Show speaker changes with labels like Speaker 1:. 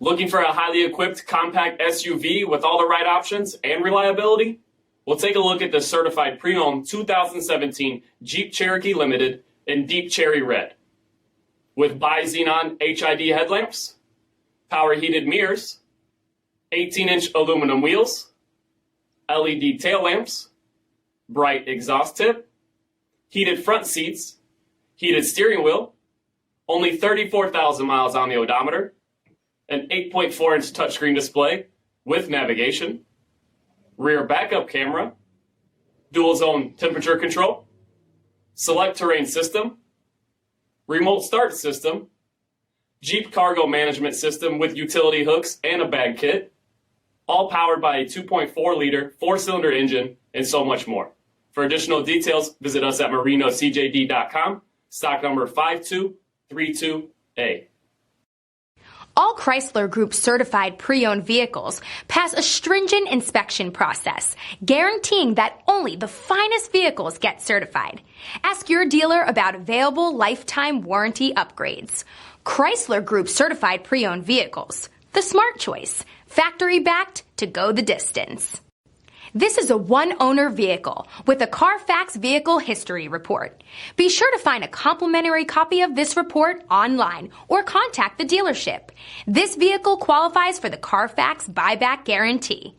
Speaker 1: Looking for a highly equipped compact SUV with all the right options and reliability? We'll take a look at the certified pre-owned 2017 Jeep Cherokee Limited in deep cherry red. With bi-XENON HID headlamps, power heated mirrors, 18-inch aluminum wheels, LED tail lamps, bright exhaust tip, heated front seats, heated steering wheel, only 34,000 miles on the odometer, an 8.4-inch touchscreen display with navigation, rear backup camera, dual zone temperature control, SELEC-TERRAIN system, remote start system, Jeep cargo management system with utility hooks and a bag kit, all powered by a 2.4-liter four-cylinder engine, and so much more. For additional details, visit us at marinocjd.com, stock number 5232A.
Speaker 2: All Chrysler Group certified pre-owned vehicles pass a stringent inspection process, guaranteeing that only the finest vehicles get certified. Ask your dealer about available lifetime warranty upgrades. Chrysler Group certified pre-owned vehicles, the smart choice, factory backed to go the distance. This is a one-owner vehicle with a CARFAX vehicle history report. Be sure to find a complimentary copy of this report online or contact the dealership. This vehicle qualifies for the CARFAX buyback guarantee.